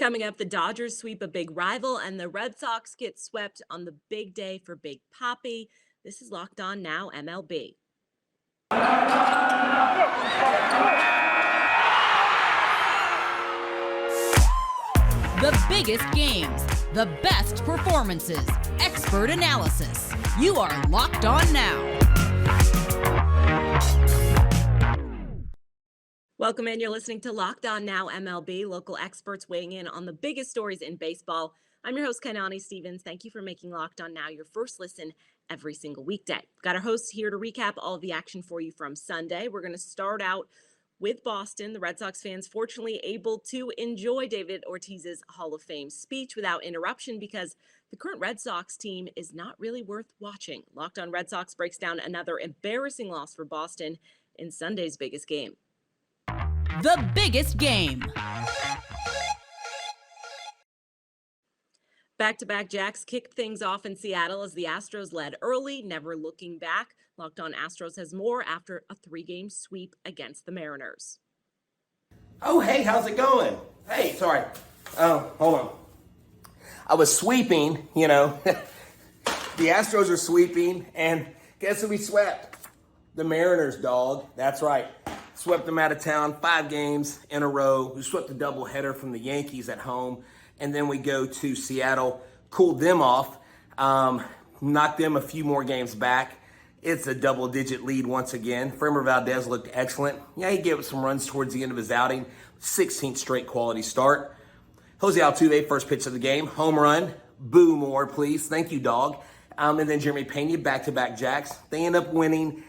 Coming up, the Dodgers sweep a big rival and the Red Sox get swept on the big day for Big Papi. This is Locked On Now MLB. The biggest games, the best performances, expert analysis. You are Locked On Now. Welcome in. You're listening to Locked On Now MLB, local experts weighing in on the biggest stories in baseball. I'm your host, Kainani Stevens. Thank you for making Locked On Now your first listen every single weekday. Got our hosts here to recap all of the action for you from Sunday. We're going to start out with Boston. The Red Sox fans fortunately able to enjoy David Ortiz's Hall of Fame speech without interruption because the current Red Sox team is not really worth watching. Locked On Red Sox breaks down another embarrassing loss for Boston in Sunday's biggest game. The biggest game. Back-to-back Jacks kicked things off in Seattle as the Astros led early, never looking back. Locked On Astros has more after a 3-game sweep against the Mariners. Oh, hey, how's it going? Hey, sorry. Oh, hold on. I was sweeping, the Astros are sweeping, and guess who we swept? The Mariners, dog. That's right. Swept them out of town 5 games in a row. We swept a doubleheader from the Yankees at home. And then we go to Seattle, cooled them off, knocked them a few more games back. It's a double-digit lead once again. Framber Valdez looked excellent. Yeah, he gave up some runs towards the end of his outing. 16th straight quality start. Jose Altuve, first pitch of the game. Home run. Boo more, please. Thank you, dog. And then Jeremy Pena, back-to-back Jacks. They end up winning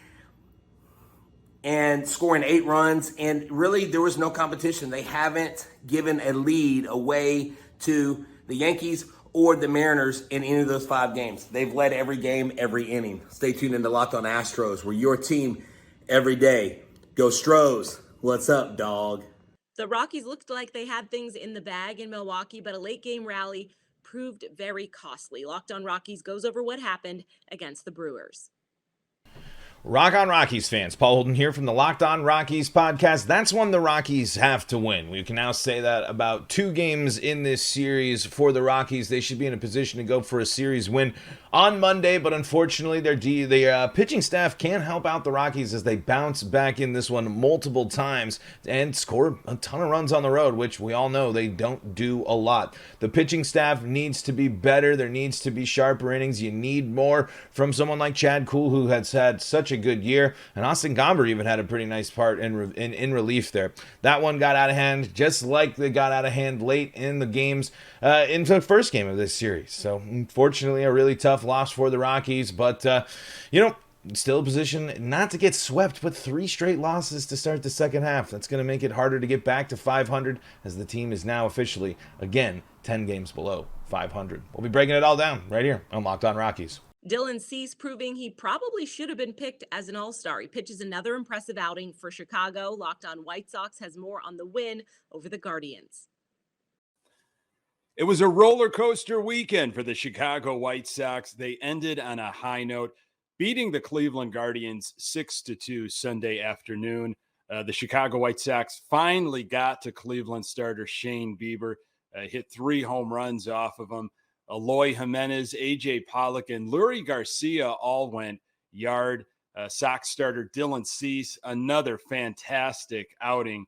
and scoring 8 runs. And really, there was no competition. They haven't given a lead away to the Yankees or the Mariners in any of those 5 games. They've led every game, every inning. Stay tuned into Locked On Astros. We're your team every day. Go Stros. What's up, dog? The Rockies looked like they had things in the bag in Milwaukee, but a late-game rally proved very costly. Locked On Rockies goes over what happened against the Brewers. Rock on Rockies fans, Paul Holden here from the Locked On Rockies podcast. That's one the Rockies have to win. We can now say that about 2 games in this series for the Rockies. They should be in a position to go for a series win on Monday, but unfortunately their pitching staff can't help out the Rockies as they bounce back in this one multiple times and score a ton of runs on the road, which we all know they don't do a lot. The pitching staff needs to be better. There needs to be sharper innings. You need more from someone like Chad Kuhl, who has had such a good year, and Austin Gomber even had a pretty nice part in relief there. That one got out of hand, just like they got out of hand late in the games into the first game of this series. So unfortunately, a really tough loss for the Rockies, but still a position not to get swept, but 3 straight losses to start the second half. That's going to make it harder to get back to 500 as the team is now officially, again, 10 games below 500. We'll be breaking it all down right here on Locked On Rockies. Dylan Cease proving he probably should have been picked as an all-star. He pitches another impressive outing for Chicago. Locked On White Sox has more on the win over the Guardians. It was a roller coaster weekend for the Chicago White Sox. They ended on a high note, beating the Cleveland Guardians 6-2 Sunday afternoon. The Chicago White Sox finally got to Cleveland starter Shane Bieber, hit 3 home runs off of him. Eloy Jimenez, A.J. Pollock, and Lurie Garcia all went yard. Sox starter Dylan Cease, another fantastic outing,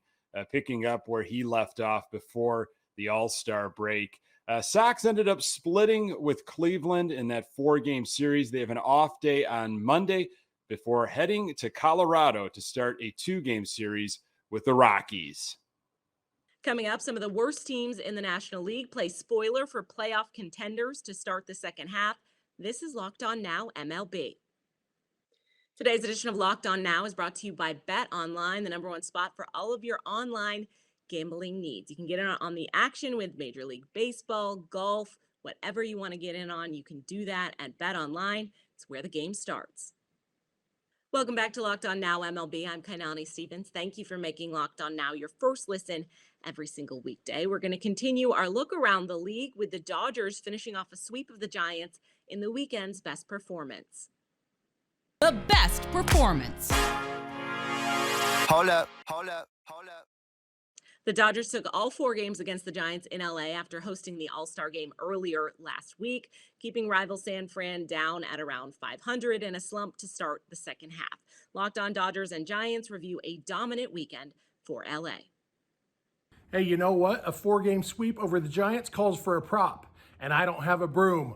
picking up where he left off before the All-Star break. Sox ended up splitting with Cleveland in that 4-game series. They have an off day on Monday before heading to Colorado to start a 2-game series with the Rockies. Coming up, some of the worst teams in the National League play spoiler for playoff contenders to start the second half. This is Locked On Now MLB. Today's edition of Locked On Now is brought to you by Bet Online, the #1 spot for all of your online gambling needs. You can get in on the action with Major League Baseball, golf, whatever you want to get in on, you can do that at Bet Online. It's where the game starts. Welcome back to Locked On Now MLB. I'm Kainani Stevens. Thank you for making Locked On Now your first listen every single weekday. We're going to continue our look around the league with the Dodgers finishing off a sweep of the Giants in the weekend's best performance. The best performance. Hold up. The Dodgers took all 4 games against the Giants in LA after hosting the All-Star game earlier last week, keeping rival San Fran down at around 500 in a slump to start the second half. Locked On Dodgers and Giants review a dominant weekend for LA. Hey, you know what? A 4-game sweep over the Giants calls for a prop, and I don't have a broom.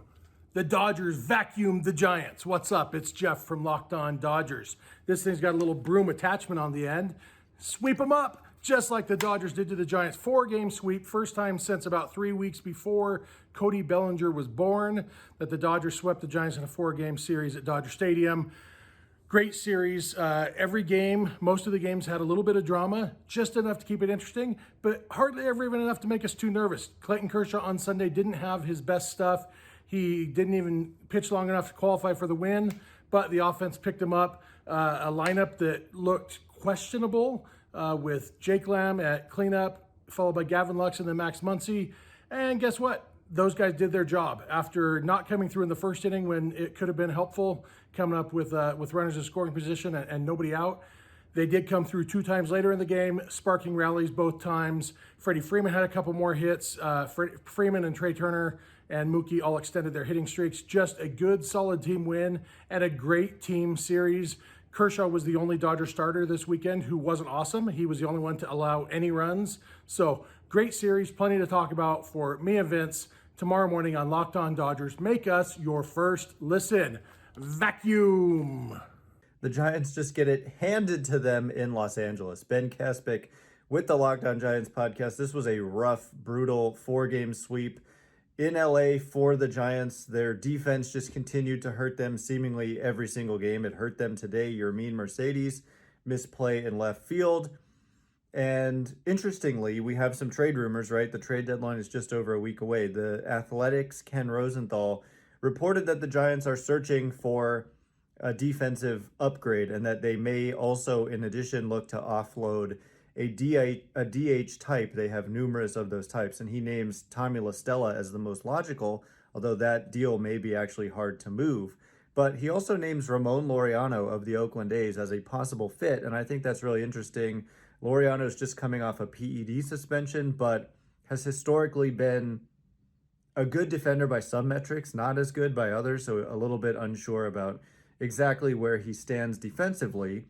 The Dodgers vacuumed the Giants. What's up? It's Jeff from Locked On Dodgers. This thing's got a little broom attachment on the end. Sweep them up, just like the Dodgers did to the Giants. 4-game sweep, first time since about 3 weeks before Cody Bellinger was born that the Dodgers swept the Giants in a 4-game series at Dodger Stadium. Great series. Every game, most of the games had a little bit of drama, just enough to keep it interesting, but hardly ever even enough to make us too nervous. Clayton Kershaw on Sunday didn't have his best stuff. He didn't even pitch long enough to qualify for the win, but the offense picked him up. A lineup that looked questionable with Jake Lamb at cleanup, followed by Gavin Lux and then Max Muncy. And guess what? Those guys did their job. After not coming through in the first inning when it could have been helpful, coming up with runners in scoring position and nobody out, they did come through 2 times later in the game, sparking rallies both times. Freddie Freeman had a couple more hits. Freeman and Trey Turner and Mookie all extended their hitting streaks. Just a good, solid team win and a great team series. Kershaw was the only Dodger starter this weekend who wasn't awesome. He was the only one to allow any runs. So great series, plenty to talk about for me and Vince tomorrow morning on Locked On Dodgers. Make us your first listen. Vacuum. The Giants just get it handed to them in Los Angeles. Ben Kaspick with the Locked On Giants podcast. This was a rough, brutal 4-game sweep in LA for the Giants. Their defense just continued to hurt them seemingly every single game. It hurt them today. Yermin Mercedes misplay in left field. And interestingly, we have some trade rumors, right? The trade deadline is just over a week away. The Athletic's Ken Rosenthal reported that the Giants are searching for a defensive upgrade and that they may also, in addition, look to offload a DH type. They have numerous of those types, and he names Tommy La Stella as the most logical, although that deal may be actually hard to move. But he also names Ramon Laureano of the Oakland A's as a possible fit, and I think that's really interesting. Laureano is just coming off a PED suspension, but has historically been a good defender by some metrics, not as good by others, so a little bit unsure about exactly where he stands defensively.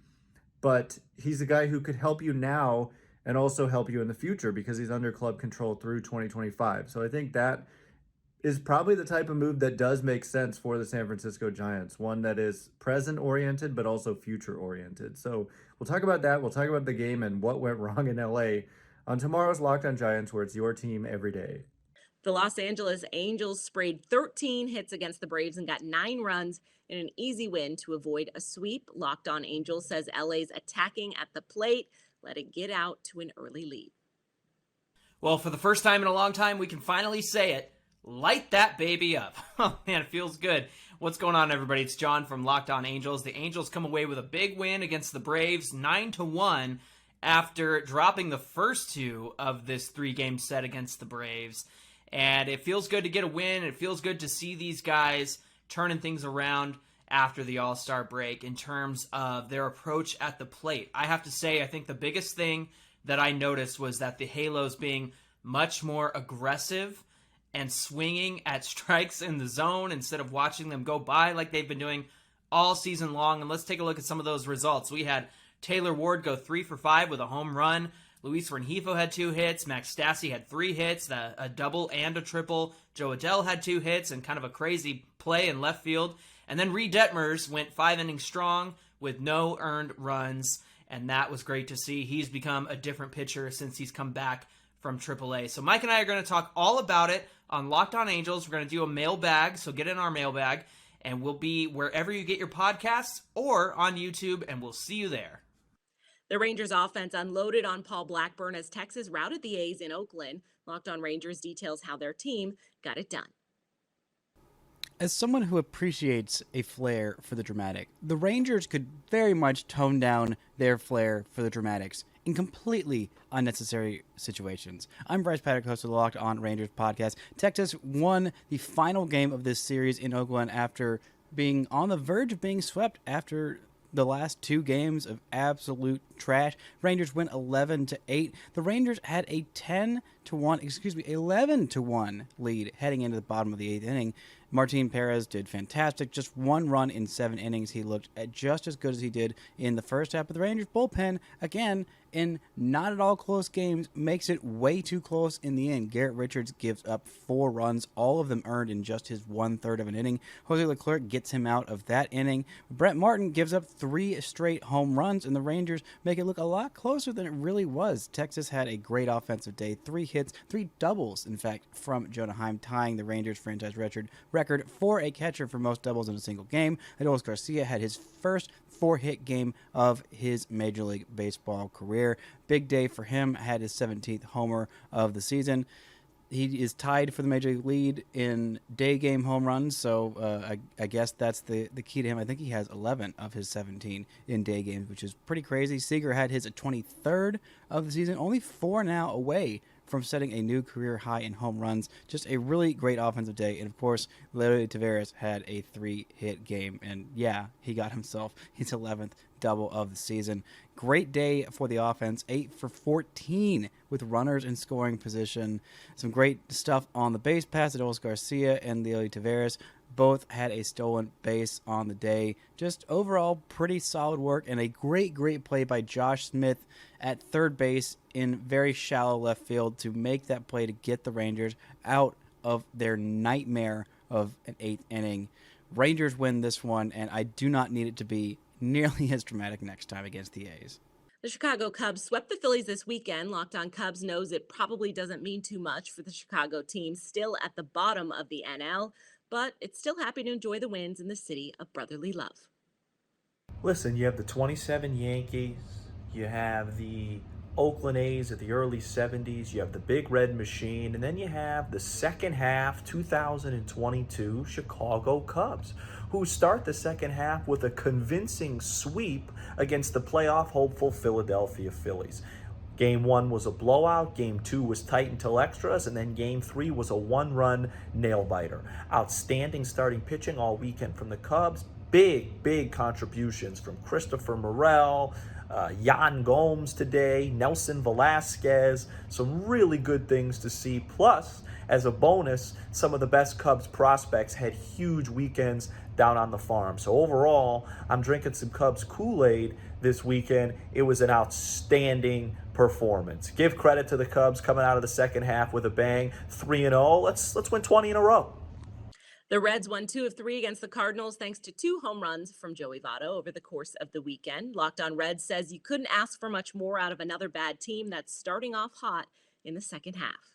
But he's a guy who could help you now and also help you in the future because he's under club control through 2025. So I think that is probably the type of move that does make sense for the San Francisco Giants, one that is present-oriented but also future-oriented. So we'll talk about that. We'll talk about the game and what went wrong in LA on tomorrow's Locked On Giants, where it's your team every day. The Los Angeles Angels sprayed 13 hits against the Braves and got 9 runs in an easy win to avoid a sweep. Locked On Angels says LA's attacking at the plate let it get out to an early lead. Well, for the first time in a long time, we can finally say it. Light that baby up. Oh, man, it feels good. What's going on, everybody? It's John from Locked On Angels. The Angels come away with a big win against the Braves, 9-1, after dropping the first 2 of this 3-game set against the Braves. And it feels good to get a win. It feels good to see these guys turning things around after the All-Star break in terms of their approach at the plate. I have to say, I think the biggest thing that I noticed was that the Halos being much more aggressive and swinging at strikes in the zone instead of watching them go by like they've been doing all season long. And let's take a look at some of those results. We had Taylor Ward go 3 for 5 with a home run. Luis Rengifo had 2 hits. Max Stassi had 3 hits, a double and a triple. Joe Adell had 2 hits and kind of a crazy play in left field. And then Reed Detmers went 5 innings strong with no earned runs, and that was great to see. He's become a different pitcher since he's come back from AAA. So Mike and I are going to talk all about it on Locked On Angels. We're going to do a mailbag, so get in our mailbag, and we'll be wherever you get your podcasts or on YouTube, and we'll see you there. The Rangers offense unloaded on Paul Blackburn as Texas routed the A's in Oakland. Locked On Rangers details how their team got it done. As someone who appreciates a flair for the dramatic, the Rangers could very much tone down their flair for the dramatics in completely unnecessary situations. I'm Bryce Paddock, host of the Locked On Rangers podcast. Texas won the final game of this series in Oakland after being on the verge of being swept after the last 2 games of absolute trash. Rangers win 11-8. The Rangers had a 11-1 lead heading into the bottom of the 8th inning. Martin Perez did fantastic. Just 1 run in 7 innings. He looked just as good as he did in the first half. But the Rangers bullpen, again, in not at all close games, makes it way too close in the end. Garrett Richards gives up 4 runs, all of them earned in just his 1/3 of an inning. Jose Leclerc gets him out of that inning. Brett Martin gives up 3 straight home runs, and the Rangers make it look a lot closer than it really was. Texas had a great offensive day. 3 hits, 3 doubles, in fact, from Jonah Heim, tying the Rangers franchise record for a catcher for most doubles in a single game. Adolis Garcia had his first 4-hit game of his Major League Baseball career. Big day for him, had his 17th homer of the season. He is tied for the Major League lead in day game home runs, so I guess that's the key to him. I think he has 11 of his 17 in day games, which is pretty crazy. Seager had his 23rd of the season, only 4 now away from setting a new career high in home runs. Just a really great offensive day. And of course, Leo Taveras had a 3-hit game. And yeah, he got himself his 11th double of the season. Great day for the offense, 8 for 14 with runners in scoring position. Some great stuff on the base pass. Adolis Garcia and Leo Taveras both had a stolen base on the day. Just overall pretty solid work, and a great play by Josh Smith at third base in very shallow left field to make that play to get the Rangers out of their nightmare of an 8th inning. Rangers win this one, and I do not need it to be nearly as dramatic next time against the A's. The Chicago Cubs swept the Phillies this weekend. Locked On Cubs knows it probably doesn't mean too much for the Chicago team, still at the bottom of the NL, but it's still happy to enjoy the wins in the city of brotherly love. Listen, you have the 27 Yankees, you have the Oakland A's of the early 70s, you have the Big Red Machine, and then you have the second half 2022 Chicago Cubs, who start the second half with a convincing sweep against the playoff hopeful Philadelphia Phillies. Game 1 was a blowout, Game 2 was tight until extras, and then Game 3 was a 1-run nail-biter. Outstanding starting pitching all weekend from the Cubs. Big contributions from Christopher Morel, Yan Gomes today, Nelson Velasquez. Some really good things to see. Plus, as a bonus, some of the best Cubs prospects had huge weekends down on the farm. So overall, I'm drinking some Cubs Kool-Aid this weekend. It was an outstanding performance. Give credit to the Cubs coming out of the second half with a bang. 3-0. Let's win 20 in a row. The Reds won 2 of 3 against the Cardinals thanks to 2 home runs from Joey Votto over the course of the weekend. Locked On Reds says you couldn't ask for much more out of another bad team that's starting off hot in the second half.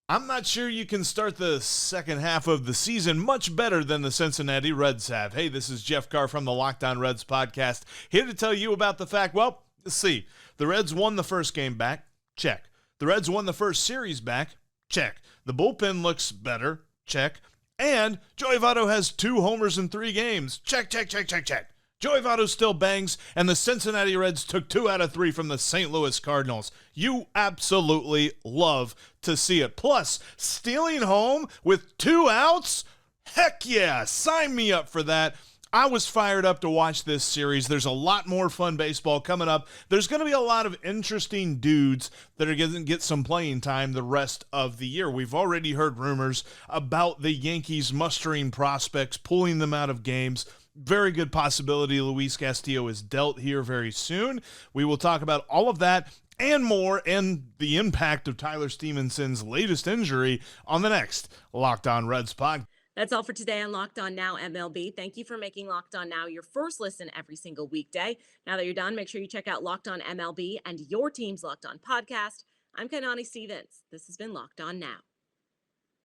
I'm not sure you can start the second half of the season much better than the Cincinnati Reds have. Hey, this is Jeff Carr from the Locked On Reds podcast, here to tell you about the fact, well, let's see. The Reds won the first game back. Check. The Reds won the first series back. Check. The bullpen looks better. Check. And Joey Votto has 2 homers in 3 games. Check. Joey Votto still bangs, and the Cincinnati Reds took 2 out of 3 from the St. Louis Cardinals. You absolutely love to see it. Plus, stealing home with 2 outs? Heck yeah, sign me up for that. I was fired up to watch this series. There's a lot more fun baseball coming up. There's going to be a lot of interesting dudes that are going to get some playing time the rest of the year. We've already heard rumors about the Yankees mustering prospects, pulling them out of games. Very good possibility Luis Castillo is dealt here very soon. We will talk about all of that and more, and the impact of Tyler Stevenson's latest injury on the next Locked On Reds podcast. That's all for today on Locked On Now MLB. Thank you for making Locked On Now your first listen every single weekday. Now that you're done, make sure you check out Locked On MLB and your team's Locked On podcast. I'm Kanani Stevens. This has been Locked On Now.